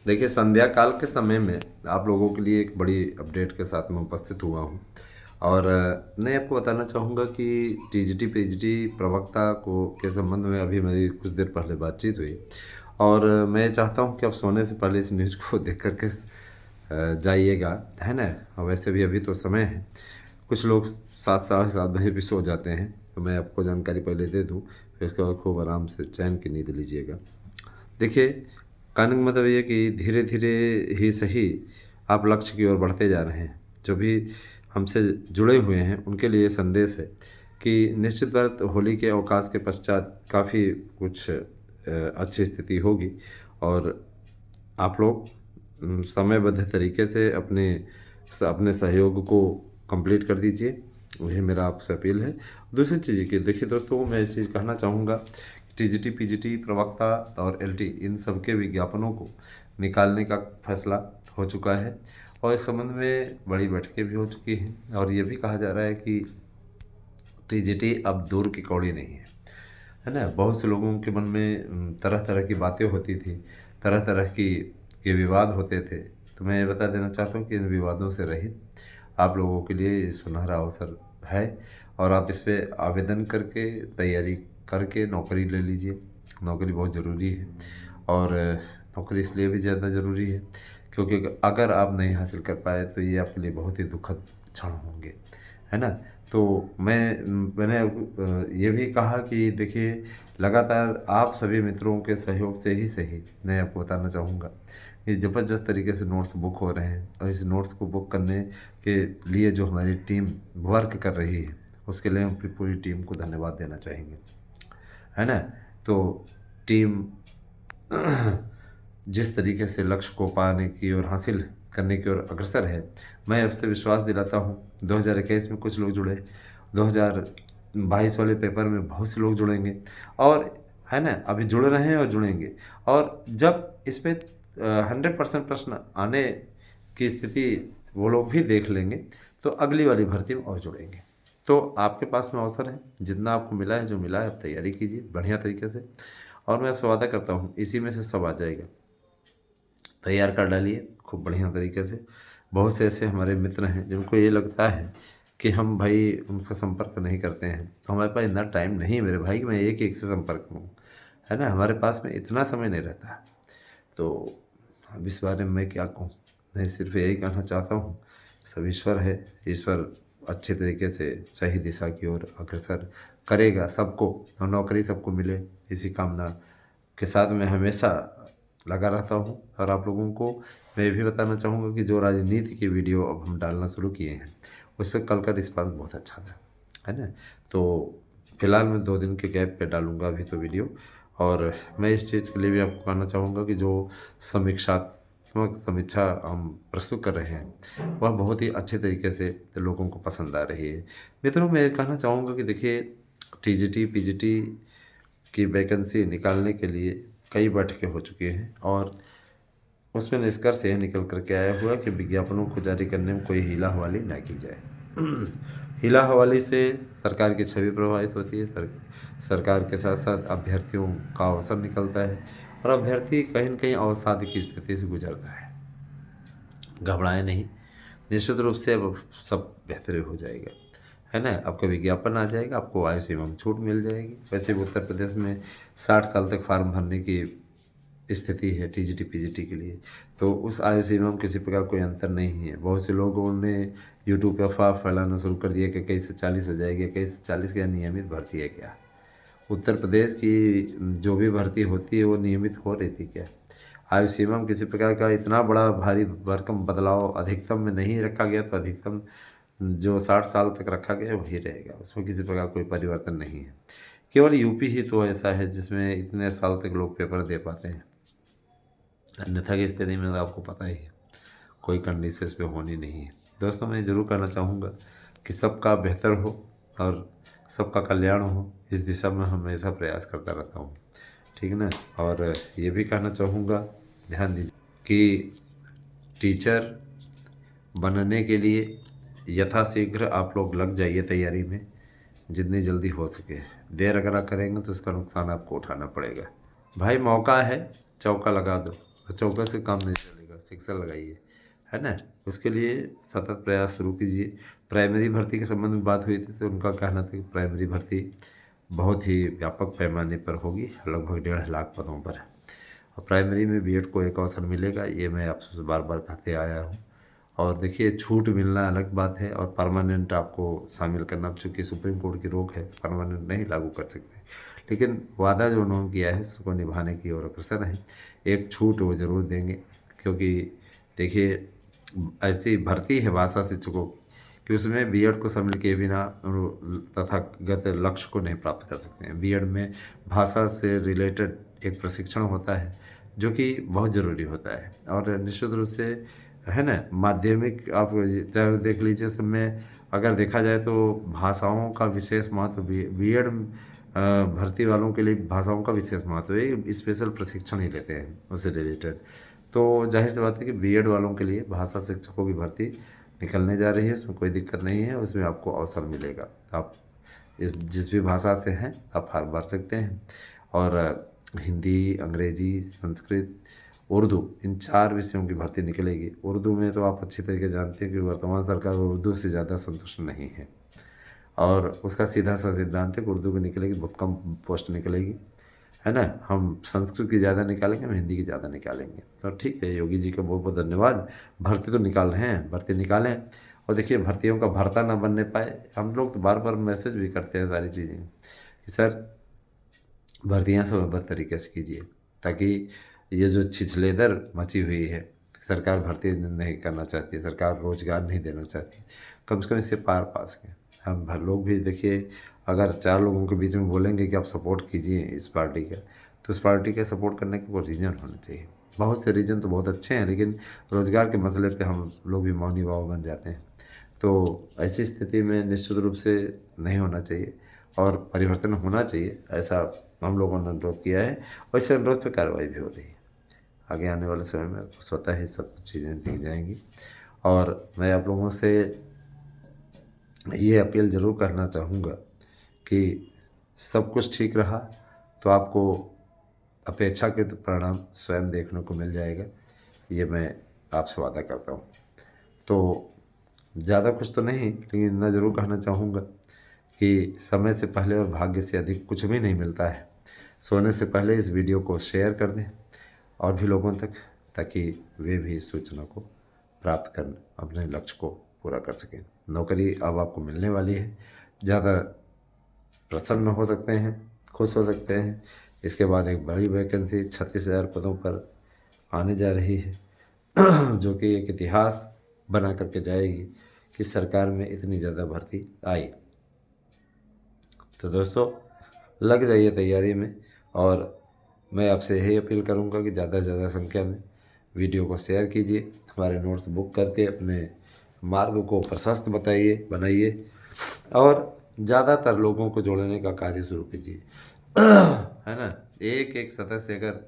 देखिए, संध्या काल के समय में आप लोगों के लिए एक बड़ी अपडेट के साथ मैं उपस्थित हुआ हूँ। और मैं आपको बताना चाहूँगा कि टीजीटी पीजीटी प्रवक्ता को के संबंध में अभी मेरी कुछ देर पहले बातचीत हुई। और मैं चाहता हूँ कि आप सोने से पहले इस न्यूज़ को देख कर के जाइएगा, है ना। और वैसे भी अभी तो समय है, कुछ लोग 7 साढ़े 7 बजे भी सो जाते हैं, तो मैं आपको जानकारी पहले दे दूँ, फिर इसके बाद खूब आराम से चैन की नींद लीजिएगा। देखिए, कहने का मतलब ये है कि धीरे धीरे ही सही आप लक्ष्य की ओर बढ़ते जा रहे हैं। जो भी हमसे जुड़े हुए हैं उनके लिए संदेश है कि निश्चित बात होली के अवकाश के पश्चात काफ़ी कुछ अच्छी स्थिति होगी। और आप लोग समयबद्ध तरीके से अपने सहयोग को कंप्लीट कर दीजिए, वही मेरा आपसे अपील है। दूसरी चीज़ कि देखिए दोस्तों, मैं ये चीज़ कहना चाहूँगा, टीजीटी पीजीटी प्रवक्ता और एलटी इन सब के विज्ञापनों को निकालने का फैसला हो चुका है। और इस संबंध में बड़ी बैठकें भी हो चुकी हैं, और ये भी कहा जा रहा है कि टीजीटी अब दूर की कौड़ी नहीं है ना। बहुत से लोगों के मन में तरह तरह की बातें होती थी, तरह तरह की के विवाद होते थे। तो मैं ये बता देना चाहता हूँ कि इन विवादों से रहित आप लोगों के लिए सुनहरा अवसर है, और आप इस पे आवेदन करके तैयारी करके नौकरी ले लीजिए। नौकरी बहुत ज़रूरी है, और नौकरी इसलिए भी ज़्यादा ज़रूरी है क्योंकि अगर आप नहीं हासिल कर पाए तो ये आपके लिए बहुत ही दुखद क्षण होंगे, है ना। तो मैंने ये भी कहा कि देखिए, लगातार आप सभी मित्रों के सहयोग से ही सही मैं आपको बताना चाहूँगा कि ज़बरदस्त तरीके से नोट्स बुक हो रहे हैं। और इस नोट्स को बुक करने के लिए जो हमारी टीम वर्क कर रही है, उसके लिए हम अपनी पूरी टीम को धन्यवाद देना चाहेंगे, है ना। तो टीम जिस तरीके से लक्ष्य को पाने की और हासिल करने की ओर अग्रसर है, मैं आपसे विश्वास दिलाता हूँ 2021 में कुछ लोग जुड़े, 2022 वाले पेपर में बहुत से लोग जुड़ेंगे, और है ना, अभी जुड़ रहे हैं और जुड़ेंगे। और जब इस पे 100% प्रश्न आने की स्थिति वो लोग भी देख लेंगे, तो अगली वाली भर्ती में और जुड़ेंगे। तो आपके पास में अवसर है, जितना आपको मिला है, जो मिला है, आप तैयारी कीजिए बढ़िया तरीके से। और मैं आपसे वादा करता हूँ इसी में से सब आ जाएगा। तैयार कर डालिए खूब बढ़िया तरीके से। बहुत से ऐसे हमारे मित्र हैं जिनको ये लगता है कि हम भाई उनसे संपर्क नहीं करते हैं, तो हमारे पास इतना टाइम नहीं है मेरे भाई कि मैं एक एक से संपर्क करूँ, है ना। हमारे पास में इतना समय नहीं रहता। तो अब इस बारे में मैं क्या कहूँ, मैं सिर्फ यही कहना चाहता हूँ, सब ईश्वर है, ईश्वर अच्छे तरीके से सही दिशा की ओर अग्रसर करेगा सबको, और नौकरी सबको मिले, इसी कामना के साथ मैं हमेशा लगा रहता हूँ। और आप लोगों को मैं ये भी बताना चाहूँगा कि जो राजनीति की वीडियो अब हम डालना शुरू किए हैं, उस पर कल का रिस्पांस बहुत अच्छा था, है ना। तो फिलहाल मैं 2 दिन के गैप पे डालूँगा अभी तो वीडियो। और मैं इस चीज़ के लिए भी आपको कहना चाहूँगा कि जो समीक्षा हम प्रस्तुत कर रहे हैं, वह बहुत ही अच्छे तरीके से लोगों को पसंद आ रही है। मित्रों, मैं कहना चाहूँगा कि देखिए, टीजीटी पीजीटी की वैकेंसी निकालने के लिए कई बैठकें हो चुकी हैं, और उसमें निष्कर्ष यह निकल कर के आया हुआ कि विज्ञापनों को जारी करने में कोई हीला हवाली ना की जाए। हीला हवाली से सरकार की छवि प्रभावित होती है, सरकार के साथ साथ अभ्यर्थियों का अवसर निकलता है, और अभ्यर्थी कहीं न कहीं अवसाद की स्थिति से गुजरता है। घबराएं नहीं, निश्चित रूप से अब सब बेहतर हो जाएगा, है ना। आपका विज्ञापन आ जाएगा, आपको आयु सीमा में छूट मिल जाएगी। वैसे भी उत्तर प्रदेश में 60 साल तक फार्म भरने की स्थिति है टीजीटी पीजीटी के लिए, तो उस आयु सीमा में किसी प्रकार कोई अंतर नहीं है। बहुत से लोगों ने यूट्यूब पर अफवाह फैलाना शुरू कर दिया कि 21 से 40 हो जाएगी, 21 से 40 क्या नियमित भर्ती है क्या। उत्तर प्रदेश की जो भी भर्ती होती है वो नियमित हो रही थी क्या। आयु सीमा में किसी प्रकार का इतना बड़ा भारी भरकम बदलाव अधिकतम में नहीं रखा गया, तो अधिकतम जो 60 साल तक रखा गया है वही रहेगा, उसमें किसी प्रकार कोई परिवर्तन नहीं है। केवल यूपी ही तो ऐसा है जिसमें इतने साल तक लोग पेपर दे पाते हैं, अन्यथा की स्थिति में तो आपको पता ही है, कोई कंडीशन इस पे होनी नहीं है। दोस्तों, मैं ज़रूर कहना चाहूँगा कि सबका बेहतर हो और सबका कल्याण हो, इस दिशा में हमेशा प्रयास करता रहता हूँ, ठीक है ना। और ये भी कहना चाहूँगा, ध्यान दीजिए कि टीचर बनने के लिए यथाशीघ्र आप लोग लग जाइए तैयारी में, जितनी जल्दी हो सके। देर अगर आप करेंगे तो इसका नुकसान आपको उठाना पड़ेगा। भाई, मौका है, चौका लगा दो, और चौका से काम नहीं चलेगा, सिक्सर लगाइए, है ना। उसके लिए सतत प्रयास शुरू कीजिए। प्राइमरी भर्ती के संबंध में बात हुई थी तो उनका कहना था कि प्राइमरी भर्ती बहुत ही व्यापक पैमाने पर होगी, लगभग 1.5 लाख पदों पर। और प्राइमरी में बीएड को एक अवसर मिलेगा, ये मैं आपसे बार बार कहते आया हूँ। और देखिए, छूट मिलना अलग बात है और परमानेंट आपको शामिल करना, चूँकि सुप्रीम कोर्ट की रोक है, परमानेंट नहीं लागू कर सकते, लेकिन वादा जो उन्होंने किया है उसको निभाने की ओर अग्रसर हैं। एक छूट वो ज़रूर देंगे, क्योंकि देखिए ऐसी भर्ती है भाषा शिक्षकों की कि उसमें बीएड को शामिल किए बिना तथागत लक्ष्य को नहीं प्राप्त कर सकते हैं। बीएड में भाषा से रिलेटेड एक प्रशिक्षण होता है जो कि बहुत ज़रूरी होता है, और निश्चित रूप से, है ना, माध्यमिक आप चाहे देख लीजिए, सब में अगर देखा जाए तो भाषाओं का विशेष महत्व, बीएड भर्ती वालों के लिए भाषाओं का विशेष महत्व है, स्पेशल प्रशिक्षण ही लेते हैं उससे रिलेटेड। तो जाहिर सी बात है कि बीएड वालों के लिए भाषा शिक्षकों की भर्ती निकलने जा रही है, उसमें कोई दिक्कत नहीं है, उसमें आपको अवसर मिलेगा। आप जिस भी भाषा से हैं आप फॉर्म भर सकते हैं। और हिंदी, अंग्रेजी, संस्कृत, उर्दू, इन 4 विषयों की भर्ती निकलेगी। उर्दू में तो आप अच्छी तरीके जानते हैं कि वर्तमान सरकार उर्दू से ज़्यादा संतुष्ट नहीं है, और उसका सीधा सा सिद्धांत है कि उर्दू की निकलेगी, बहुत कम पोस्ट निकलेगी, है ना। हम संस्कृत की ज़्यादा निकालेंगे, हम हिंदी की ज़्यादा निकालेंगे। तो ठीक है, योगी जी का बहुत बहुत धन्यवाद। भर्ती तो निकाल रहे हैं, भर्ती निकालें। और देखिए, भर्तियों का भर्ता ना बनने पाए, हम लोग तो बार बार मैसेज भी करते हैं सारी चीज़ें कि सर भर्तियाँ समयबद्ध तरीके से कीजिए, ताकि ये जो छिछलेदर मची हुई है, सरकार भर्ती नहीं करना चाहती है, सरकार रोजगार नहीं देना चाहती, कम से कम इससे पार पा सकें। हम भर लोग भी देखिए, अगर 4 लोगों के बीच में बोलेंगे कि आप सपोर्ट कीजिए इस पार्टी का, तो उस पार्टी का सपोर्ट करने का कोई रीज़न होना चाहिए। बहुत से रीज़न तो बहुत अच्छे हैं, लेकिन रोज़गार के मसले पे हम लोग भी मौनी बाबा बन जाते हैं। तो ऐसी स्थिति में निश्चित रूप से नहीं होना चाहिए और परिवर्तन होना चाहिए, ऐसा हम लोगों ने अनुरोध किया है और इस अनुरोध पर कार्रवाई भी हो रही है। आगे आने वाले समय में स्वतः ही सब चीज़ें दी जाएंगी। और मैं आप लोगों से ये अपील ज़रूर करना चाहूँगा कि सब कुछ ठीक रहा तो आपको अपेक्षा के परिणाम स्वयं देखने को मिल जाएगा, ये मैं आपसे वादा करता हूँ। तो ज़्यादा कुछ तो नहीं, लेकिन इतना ज़रूर कहना चाहूँगा कि समय से पहले और भाग्य से अधिक कुछ भी नहीं मिलता है। सोने से पहले इस वीडियो को शेयर कर दें और भी लोगों तक, ताकि वे भी इस सूचना को प्राप्त कर अपने लक्ष्य को पूरा कर सकें। नौकरी अब आपको मिलने वाली है, ज़्यादा प्रसन्न हो सकते हैं, खुश हो सकते हैं। इसके बाद एक बड़ी वैकेंसी 36,000 पदों पर आने जा रही है जो कि एक इतिहास बना करके जाएगी कि सरकार में इतनी ज़्यादा भर्ती आई। तो दोस्तों, लग जाइए तैयारी में, और मैं आपसे यही अपील करूंगा कि ज़्यादा से ज़्यादा संख्या में वीडियो को शेयर कीजिए, हमारे नोट्स बुक करके अपने मार्ग को प्रशस्त बनाइए और ज़्यादातर लोगों को जोड़ने का कार्य शुरू कीजिए। है ना, एक एक सदस्य अगर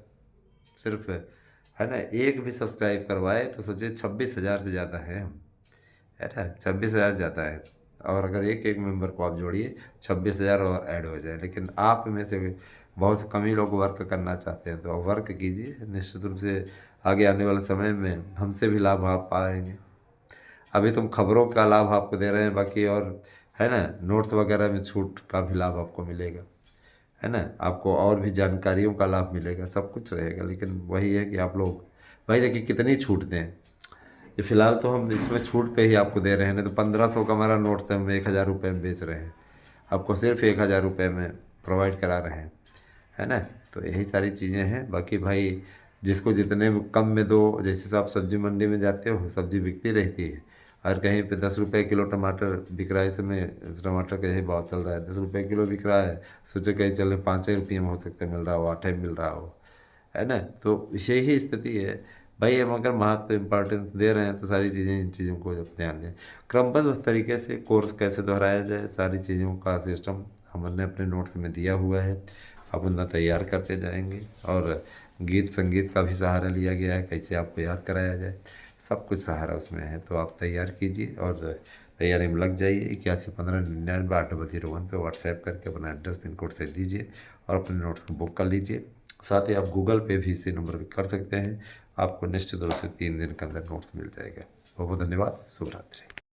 सिर्फ, है ना, एक भी सब्सक्राइब करवाए तो सोचिए 26,000 से ज़्यादा है हम, है ना, 26,000 ज़्यादा है। और अगर एक एक मेंबर को आप जोड़िए, 26,000 और ऐड हो जाए। लेकिन आप में से बहुत से कम ही लोग वर्क करना चाहते हैं, तो आप वर्क कीजिए। निश्चित रूप से आगे आने वाले समय में हमसे भी लाभ आप पाएंगे। अभी तुम खबरों का लाभ आपको दे रहे हैं, बाकी और, है ना, नोट्स वगैरह में छूट का भी लाभ आपको मिलेगा, है ना, आपको और भी जानकारियों का लाभ मिलेगा, सब कुछ रहेगा। लेकिन वही है कि आप लोग, भाई देखिए, कितनी छूट दें। ये फ़िलहाल तो हम इसमें छूट पे ही आपको दे रहे हैं, नहीं तो 1500 का हमारा नोट्स हम 1,000 रुपये में बेच रहे हैं, आपको सिर्फ 1,000 रुपये में प्रोवाइड करा रहे हैं, है ना। तो यही सारी चीज़ें हैं। बाकी भाई, जिसको जितने कम में दो, जैसे आप सब्जी मंडी में जाते हो, सब्जी बिकती रहती है, और कहीं पे 10 रुपये किलो टमाटर बिक रहा है। इस समय टमाटर का यही भाव चल रहा है, 10 रुपये किलो बिक रहा है। सोचो कहीं चले 5 रुपये में हो सकता है मिल रहा हो, 8 में मिल रहा हो, है ना। तो यही स्थिति है भाई। हम अगर महत्व इम्पोर्टेंस दे रहे हैं तो सारी चीज़ें, इन चीज़ों को जब ध्यान दें, क्रमबद्ध तरीके से कोर्स कैसे दोहराया जाए, सारी चीज़ों का सिस्टम हमने अपने नोट्स में दिया हुआ है। आप उतना तैयार करते जाएंगे, और गीत संगीत का भी सहारा लिया गया है, कैसे आपको याद कराया जाए, सब कुछ सहारा उसमें है। तो आप तैयार कीजिए और तैयारी में लग जाइए। 811599 पे व्हाट्सएप करके अपना एड्रेस पिन कोड से दीजिए और अपने नोट्स को बुक कर लीजिए। साथ ही आप गूगल पे भी इसी नंबर पर कर सकते हैं। आपको निश्चित रूप से 3 दिन के अंदर नोट्स मिल जाएगा। बहुत बहुत धन्यवाद। शुभ रात्रि।